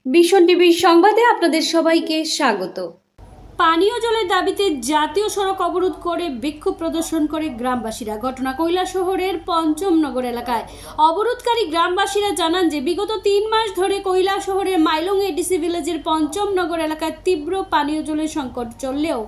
ভীষণ টিভির সংবাদে আপনাদের সবাইকে স্বাগত। পানীয় জলের দাবিতে জাতীয় সড়ক অবরোধ করে বিক্ষোভ প্রদর্শন করে গ্রামবাসীরা। ঘটনা কৈলাসহরের পঞ্চমনগর এলাকায়। অবরোধকারী গ্রামবাসীরা জানান যে বিগত 3 মাস ধরে কৈলাসহরের মাইলং এডিসি ভিলেজের পঞ্চমনগর এলাকায় তীব্র পানীয় জলের সংকট চললেও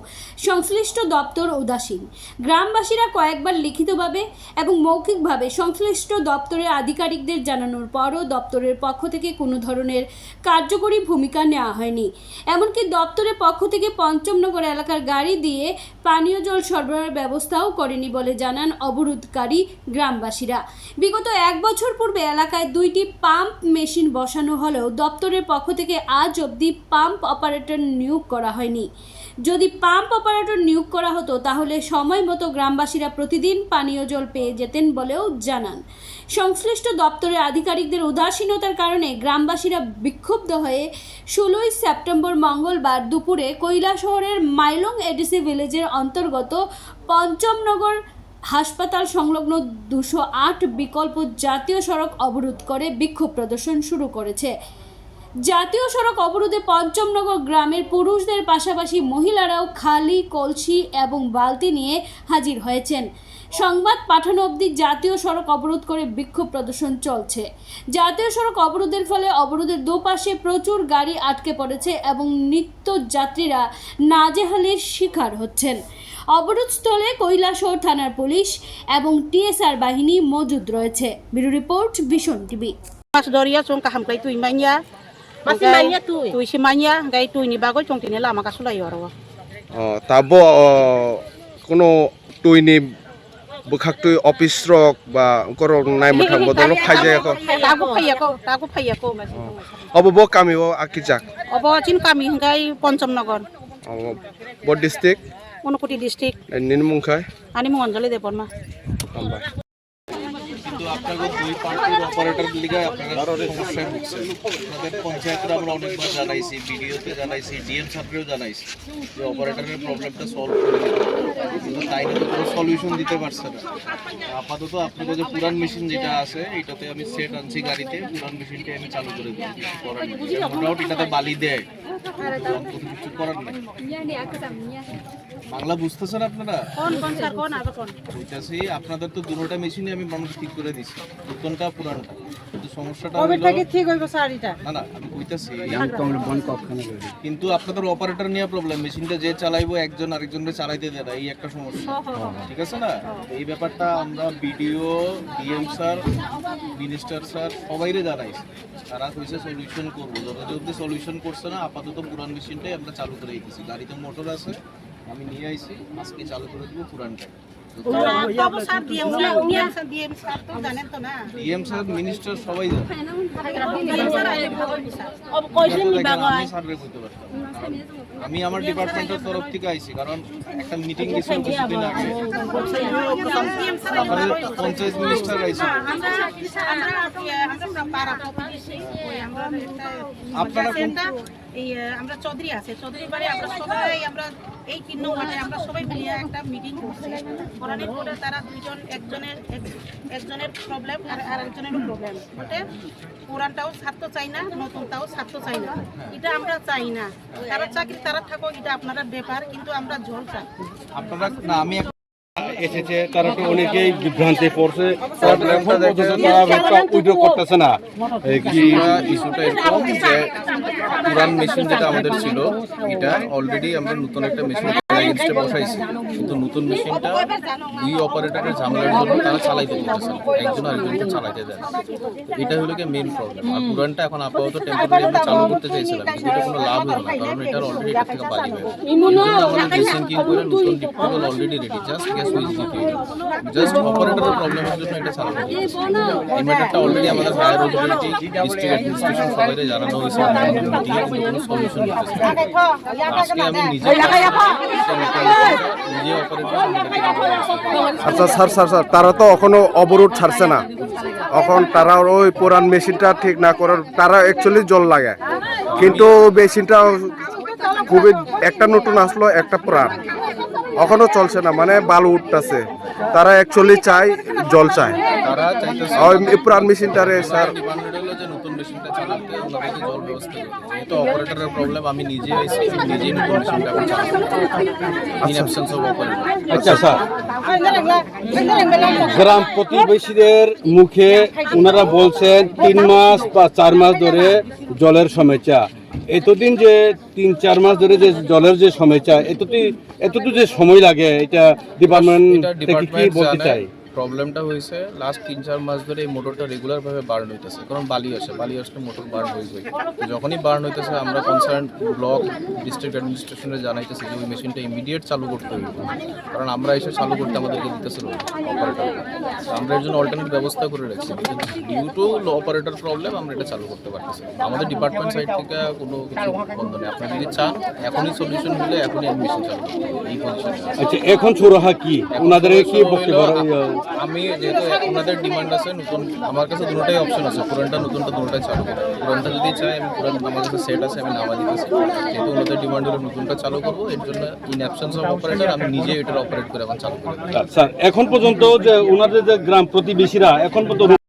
সংশ্লিষ্ট দপ্তর উদাসীন। গ্রামবাসীরা কয়েকবার লিখিতভাবে এবং মৌখিকভাবে সংশ্লিষ্ট দপ্তরের আধিকারিকদের জানানোর পরও দপ্তরের পক্ষ থেকে কোনো ধরনের কার্যকরী ভূমিকা নেওয়া হয়নি। এমনকি দপ্তরের পক্ষ থেকে পঞ্চমনগর এলাকার গাড়ি দিয়ে পানীয় জল সরবরাহের ব্যবস্থাও করেনি বলে জানান অবরোধকারী গ্রামবাসীরা। বিগত 1 বছর পূর্বে এলাকায় 2টি পাম্প মেশিন বসানো হলেও দপ্তরের পক্ষ থেকে আজ অবধি পাম্প অপারেটর নিয়োগ করা হয়নি। যদি পাম্প অপারেটর নিয়োগ করা হতো তাহলে সময় মতো গ্রামবাসীরা প্রতিদিন পানীয় জল পেয়ে যেতেন বলেও জানান। সংশ্লিষ্ট দপ্তরের আধিকারিকদের উদাসীনতার কারণে গ্রামবাসীরা বিক্ষুব্ধ হয়ে 16 সেপ্টেম্বর মঙ্গলবার দুপুরে কৈলাসহরের মাইলং এডিসি ভিলেজের অন্তর্গত পঞ্চমনগর হাসপাতাল সংলগ্ন 208 বিকল্প জাতীয় সড়ক অবরোধ করে বিক্ষোভ প্রদর্শন শুরু করেছে। জাতীয় সড়ক অবরোধে পঞ্চমনগর গ্রামের পুরুষদের পাশাপাশি মহিলারাও খালি কলসি এবং বালতি নিয়ে হাজির হয়েছেন। সংবাদ পাঠানো অবধি জাতীয় সড়ক অবরোধ করে বিক্ষোভ প্রদর্শন চলছে। জাতীয় সড়ক অবরোধের ফলে অবরোধের দুপাশে প্রচুর গাড়ি আটকে পড়েছে এবং নিত্যযাত্রীরা নাজেহালের শিকার হচ্ছেন। অবরোধস্থলে কৈলাসহর থানার পুলিশ এবং টিএসআর বাহিনী মজুদ রয়েছে। ব্যুরো রিপোর্ট ভীষণ TV. Tui si manya gai tui ni bagoy chong tini lama kasula yoro. Tabo kono tui ni bukhak tui office rok ba korok nai muthang bodol phaijay ko. Tago phaya ko. Obo bo kami bo akijak. Obo chin kami gai Ponchamnagar. Bo district. Unakoti district. Ninmungkhai. Ani mo Anjali Depon ma. Amba. আপনাদের দুই পার্টির operator লিগে আপনারা সমস্যায় ভুগছেন। আপনাদের পঞ্চায়েতরা আমরা অনেকবার জানাইছি, ভিডিওতে জানাইছি, ডিএম সাহেবকেও জানাইছি যে অপারেটরের প্রবলেমটা সলভ করে দিতে, কিন্তু তাই নিয়ে কোনো সলিউশন দিতে পারছে না। আপাতত আপনাদের যে পুরান মেশিন যেটা আছে এটাতে আমি সেট আনছি গাড়িতে, পুরান মেশিনটা আমি চালু করে দিই, কিছু করার নেই। মোটামুটি এটাতে বালি দেয়, কিছু করার নেই। বাংলা বুঝতেছেন আপনারা? বুঝতেছি। আপনাদের তো দুটোটা মেশিনই আমি মানুষ ঠিক করে দিছি, নতুনটা পুরানটা, কিন্তু সমস্যাটা হলো না না আমি কইতাছি, কিন্তু আপনাদের অপারেটর নিয়ে প্রবলেম। মেশিনটা যে চালাইবো একজন আরেকজনকে চালাইতে দেয় না, এই একটা সমস্যা, ঠিক আছে না? এই ব্যাপারটা আমরা BDO, DM sir, minister sir সবাইরে জানাইছি, তারা কইছে সলিউশন করবো। যতদিন সলিউশন করছে না, আপাতত পুরান মেশিনটাই আমরা চালু করে দিয়েছি। গাড়িতে মোটর আছে, আমি নিয়ে আইছি, আজকে চালু করে দিব পুরানটা। ডিএম স্যার, মিনিস্টার সবাই জানে। আমি আমার ডিপার্টমেন্টের তরফ থেকে আইছি, কারণ একটা মিটিং গেছিল কিছুদিন আগে, পঞ্চায়েত মিনিস্টার আইছিল। আপনারা আমরা চৌধুরী আছে, চৌধুরী বাড়ি আমরা সবাই, আমরা এই 3 নং ওয়ার্ডে আমরা সবাই মিলে একটা মিটিং করছি। করানোর পরে তারা দুইজন, একজনের প্রবলেম আর আরেকজনেরও প্রবলেম, ওটা পুরানটাও ছাড়তে চাই না, নতুনটাও ছাড়তে চাই না। এটা আমরা চাই না, তারা চাকরি তারা থাকো, এটা আপনারা ব্যাপার, কিন্তু আমরা জল চাই। আপনারা না, আমি এসেছে, তারা তো অনেকেই বিভ্রান্তি পড়ছে, উদ্যোগ করতেছে না। ইস্যুটা এরকম যে পুরান মেশিন যেটা আমাদের ছিল, এটা অলরেডি আমরা নতুন একটা মেশিন এগেইনস্টে বসাইছি, কিন্তু নতুন মেশিনটা দুই অপারেটরের ঝামেলার জন্য তারা চালাইতে দিতেছে, একজন আরেকজনকে চালাইতে দেয়। এটা হলো কি মেইন প্রবলেম। আর পুরানটা এখন আপাতত টেম্পোরারি আমরা চালু করতে চাইছিলাম, কিন্তু এটা কোনো লাভ হলো না, কারণ এটার অলরেডি এটা থেকে বাড়ি হয়ে আমাদের ডিসিঙ্কিং করে নতুন ডিপোল already ready, just gas switch দিতে, জাস্ট অপারেটরের প্রবলেমের জন্য এটা চালানো। এই ম্যাটারটা অলরেডি আমাদের হায়ার অথরিটি, ডিস্ট্রিক্ট অ্যাডমিনিস্ট্রেশন সবাইকে জানানো হয়েছে, কোনো সলিউশন দিতেছে। আজকে আমি নিজে আচ্ছা স্যার, তারা তো এখনো অবরোধ ছাড়ছে না, এখন তারা ওই পুরান মেশিনটা ঠিক না করার, তারা অ্যাকচুয়ালি জল লাগে, কিন্তু মেশিনটা খুবই, একটা নতুন আসলো, একটা পুরান, এখনো চলছে না, মানে বালু উঠতেছে। তারা অ্যাকচুয়ালি চায় জল চায় তারা চাইতেছে ওই পুরান মেশিনটারে স্যার ডিমান্ডেড হলো যে নতুন মেশিনটা চালাতে ওনাদেরকে জল ব্যবস্থা করতে। যেহেতু অপারেটরের প্রবলেম, আমি নিজে আইসি, নিজেই নতুন মেশিনটা এখন চালাবো ইন অ্যাবসেন্স অফ অপারেটর। আচ্ছা স্যার, গ্রাম প্রতিবেশীদের মুখে ওনারা বলছেন 3 মাস বা 4 মাস ধরে জলের সমস্যা। এতদিন যে 3-4 মাস ধরে যে জলের যে সমস্যা, এতটুকু যে সময় লাগে, এটা ডিপার্টমেন্ট এটা থেকে কি ডিপার্টমেন্ট বলতে চাই? প্রবলেমটা হয়েছে লাস্ট 3-4 মাস ধরে এই মোটরটা রেগুলারভাবে বার্ন হইতেছে, কারণ বালি আসলে মোটর বার্ন হয়ে যায়। তো যখনই বার্ন হইতেছে আমরা কনসার্ন ব্লক ডিস্ট্রিক্ট অ্যাডমিনিস্ট্রেশনে জানাইতেছি যে ওই মেশিনটা ইমিডিয়েট চালু করতে হবে, কারণ আমরা এসে চালু করতে আমাদেরকে দিতেছিল অপারেটর। আমরা এর জন্য অল্টারনেট ব্যবস্থা করে রাখছি, ডিউ টু অপারেটর প্রবলেম আমরা এটা চালু করতে পারতেছি। আমাদের ডিপার্টমেন্ট সাইড থেকে কোনো কিছু বন্ধ নেই। আপনারা যদি চান এখনই সলিউশন হলে এখনই আমি মেশিন চালু করবো এই পজিশনে। আচ্ছা, এখন সুরাহা কি ওনাদের কি বক্তব্য? আমি যেহেতু ওনাদের ডিমান্ড আছে নতুন, আমার কাছে দুটোটাই অপশন আছে, পুরানটা নতুনটা দুটোটাই চালু করবো। পুরানটা যদি চাই আমি পুরান, আমার কাছে সেট আছে, আমি নামা দিতেছি। যেহেতু ওনাদের ডিমান্ড হলে নতুনটা চালু করবো, এর জন্য ইন অ্যাবসেন্স অফ অপারেটর আমি নিজে এটা অপারেট করে এখন চালু করে দেবো। স্যার, এখন পর্যন্ত যে ওনাদের যে গ্রাম প্রতিবেশীরা এখন পর্যন্ত